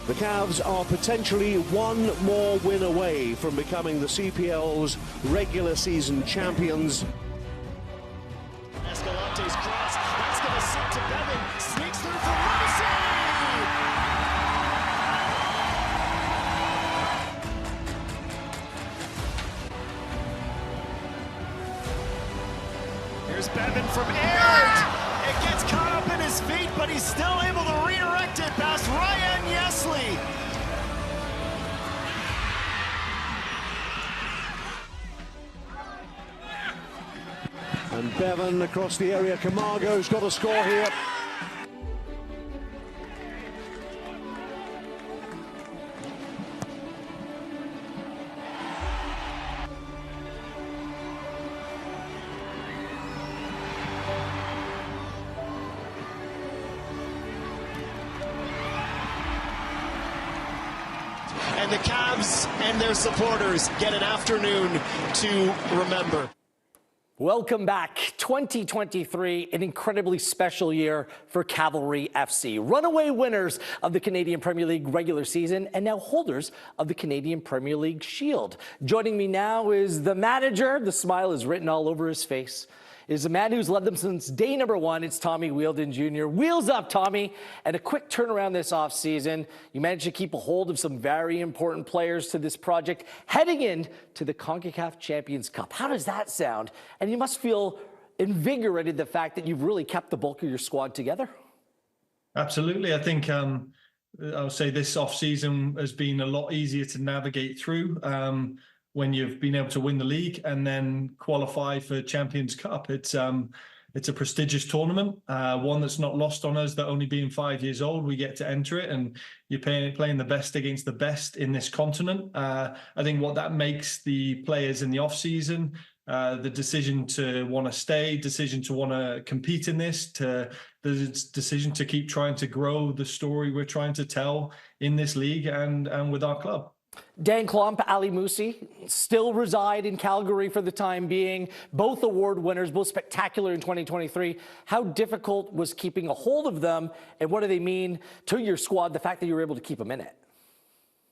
The Cavs are potentially one more win away from becoming the CPL's regular season champions. Escalante's cross, that's going to sit to Bevan, sneaks through for Rossi! Here's Bevan from Aird. It gets caught up in his feet, but he's still able to redirect it past Ryan Yesley. And Bevan across the area. Camargo's got a score here. And the Cavs and their supporters get an afternoon to remember. Welcome back. 2023, an incredibly special year for Cavalry FC. Runaway winners of the Canadian Premier League regular season and now holders of the Canadian Premier League Shield. Joining me now is the manager. The smile is written all over his face. It is a man who's led them since day number one. It's Tommy Wheeldon Jr. Wheels up, Tommy. And a quick turnaround this offseason. You managed to keep a hold of some very important players to this project heading into the Concacaf Champions Cup. How does that sound? And you must feel invigorated the fact that you've really kept the bulk of your squad together. Absolutely. I think I'll say this offseason has been a lot easier to navigate through. When you've been able to win the league and then qualify for Champions Cup. It's a prestigious tournament, one that's not lost on us, that only being 5 years old, we get to enter it, and you're playing the best against the best in this continent. I think what that makes the players in the off season, the decision to want to stay, decision to want to compete in this, to the decision to keep trying to grow the story we're trying to tell in this league and with our club. Dan Klomp, Ali Musi still reside in Calgary for the time being. Both award winners, both spectacular in 2023. How difficult was keeping a hold of them, and what do they mean to your squad, the fact that you were able to keep them in it?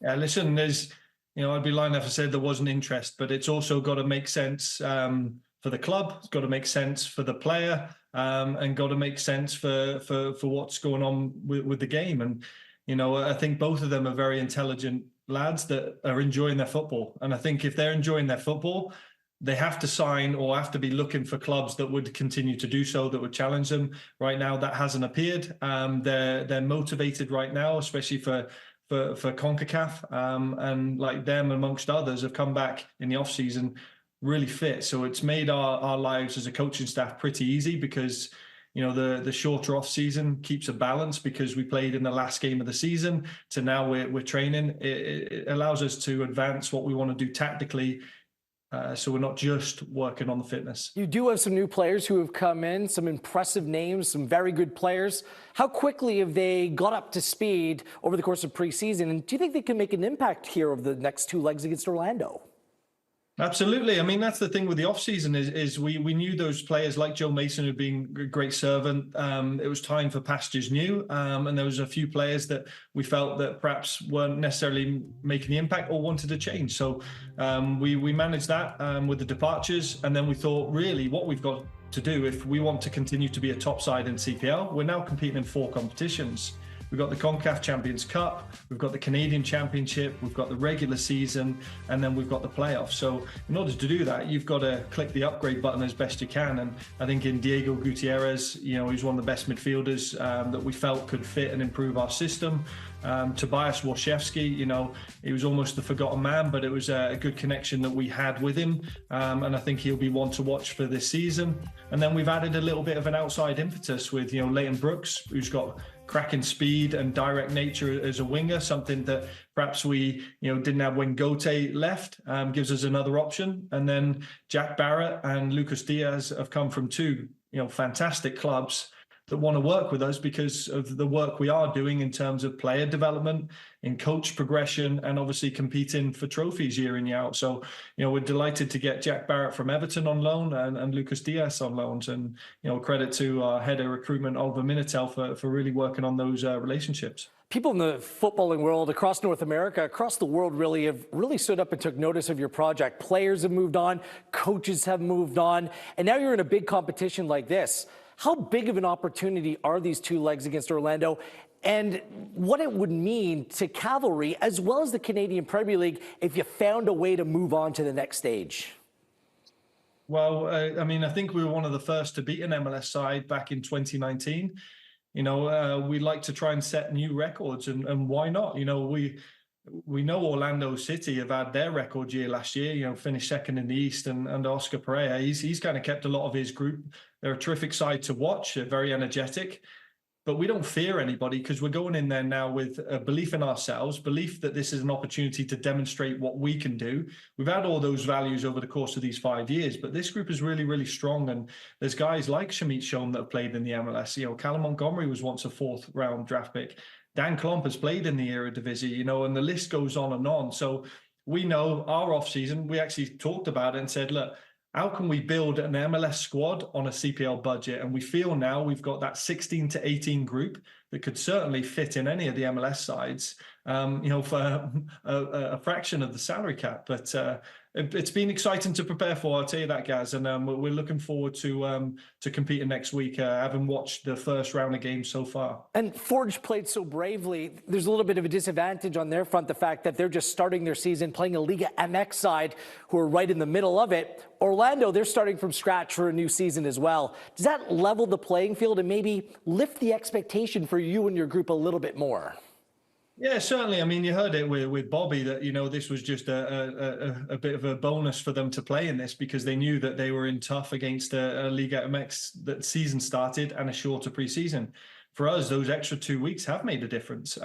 Yeah, listen, I'd be lying if I said there wasn't interest, but it's also got to make sense for the club. It's got to make sense for the player, and got to make sense for what's going on with the game. And, I think both of them are very intelligent lads that are enjoying their football. And I think if they're enjoying their football, they have to sign or have to be looking for clubs that would continue to do so, that would challenge them. Right now, that hasn't appeared. They're motivated right now, especially for Concacaf. And like them, amongst others, have come back in the off season really fit. So it's made our lives as a coaching staff pretty easy because the shorter off season keeps a balance because we played in the last game of the season to now we're training. It allows us to advance what we want to do tactically. So we're not just working on the fitness. You do have some new players who have come in, some impressive names, some very good players. How quickly have they got up to speed over the course of preseason? And do you think they can make an impact here over the next two legs against Orlando? Absolutely. I mean, that's the thing with the offseason is we knew those players like Joe Mason had been a great servant. It was time for pastures new. And there was a few players that we felt that perhaps weren't necessarily making the impact or wanted to change. So we managed that with the departures. And then we thought, really, what we've got to do if we want to continue to be a top side in CPL, we're now competing in 4 competitions. We've got the Concacaf Champions Cup, we've got the Canadian Championship, we've got the regular season, and then we've got the playoffs. So in order to do that, you've got to click the upgrade button as best you can. And I think in Diego Gutierrez, he's one of the best midfielders that we felt could fit and improve our system. Tobias Waszewski, he was almost the forgotten man, but it was a good connection that we had with him. And I think he'll be one to watch for this season. And then we've added a little bit of an outside impetus with, Leighton Brooks, who's got cracking speed and direct nature as a winger, something that perhaps we, didn't have when Gote left, gives us another option. And then Jack Barrett and Lucas Diaz have come from 2, fantastic clubs that want to work with us because of the work we are doing in terms of player development, in coach progression, and obviously competing for trophies year in, year out. So, we're delighted to get Jack Barrett from Everton on loan and Lucas Diaz on loans. And, credit to our head of recruitment, Oliver Minitel, for really working on those relationships. People in the footballing world across North America, across the world really have stood up and took notice of your project. Players have moved on, coaches have moved on, and now you're in a big competition like this. How big of an opportunity are these two legs against Orlando, and what it would mean to Cavalry as well as the Canadian Premier League if you found a way to move on to the next stage? Well, I think we were one of the first to beat an MLS side back in 2019. We like to try and set new records, and why not? We know Orlando City have had their record year last year, finished second in the East, and Oscar Pereira, he's kind of kept a lot of his group. They're a terrific side to watch. They're very energetic. But we don't fear anybody because we're going in there now with a belief in ourselves, belief that this is an opportunity to demonstrate what we can do. We've had all those values over the course of these 5 years, but this group is really, really strong. And there's guys like Shamit Shom that have played in the MLS. Callum Montgomery was once a 4th round draft pick. Dan Klomp has played in the Eredivisie, and the list goes on and on. So we know our offseason, we actually talked about it and said, look, how can we build an MLS squad on a CPL budget? And we feel now we've got that 16 to 18 group that could certainly fit in any of the MLS sides, for a fraction of the salary cap. But it's been exciting to prepare for, I'll tell you that, Gaz. And we're looking forward to competing next week, having watched the first round of games so far. And Forge played so bravely. There's a little bit of a disadvantage on their front, the fact that they're just starting their season playing a Liga MX side who are right in the middle of it. Orlando, they're starting from scratch for a new season as well. Does that level the playing field and maybe lift the expectation for you and your group a little bit more? Yeah, certainly. You heard it with Bobby that, this was just a bit of a bonus for them to play in this because they knew that they were in tough against a Liga MX that season started and a shorter preseason. For us, those extra 2 weeks have made a difference.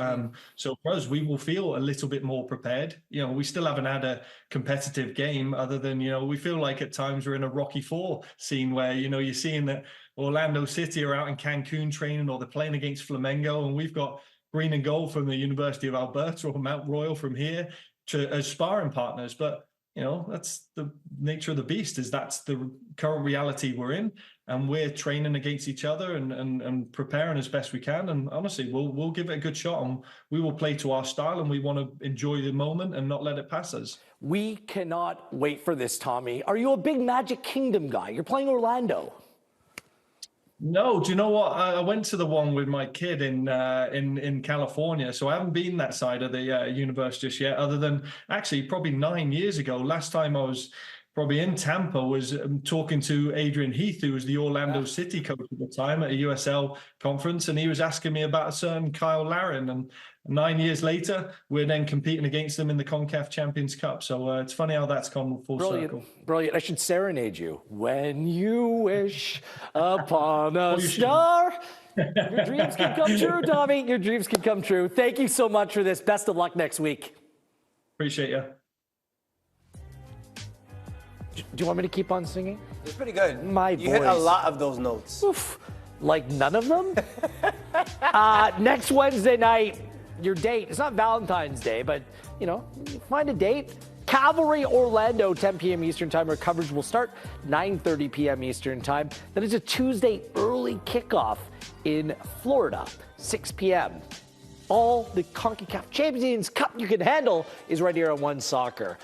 So for us, we will feel a little bit more prepared. We still haven't had a competitive game other than, we feel like at times we're in a Rocky IV scene where, you're seeing that Orlando City are out in Cancun training or they're playing against Flamengo, and we've got green and gold from the University of Alberta or Mount Royal from here as sparring partners. But, that's the nature of the beast, is that's the current reality we're in. And we're training against each other and preparing as best we can. And honestly, we'll give it a good shot, and we will play to our style, and we want to enjoy the moment and not let it pass us. We cannot wait for this, Tommy. Are you a big Magic Kingdom guy? You're playing Orlando. No, do you know what? I went to the one with my kid in California, so I haven't been that side of the universe just yet, other than actually probably 9 years ago. Last time I was probably in Tampa was talking to Adrian Heath, who was the Orlando City coach at the time at a USL conference, and he was asking me about a certain Kyle Larin. And 9 years later, we're then competing against them in the Concacaf Champions Cup. So it's funny how that's gone full circle. Brilliant. I should serenade you. When you wish upon a star, your dreams can come true, Tommy. Your dreams can come true. Thank you so much for this. Best of luck next week. Appreciate you. Do you want me to keep on singing? It's pretty good. My You hit a lot of those notes. Oof. Like none of them? Next Wednesday night, your date. It's not Valentine's Day, but, find a date. Cavalry Orlando, 10 p.m. Eastern Time. Our coverage will start 9:30 p.m. Eastern Time. Then it's a Tuesday early kickoff in Florida, 6 p.m. All the Concacaf Champions Cup you can handle is right here on One Soccer.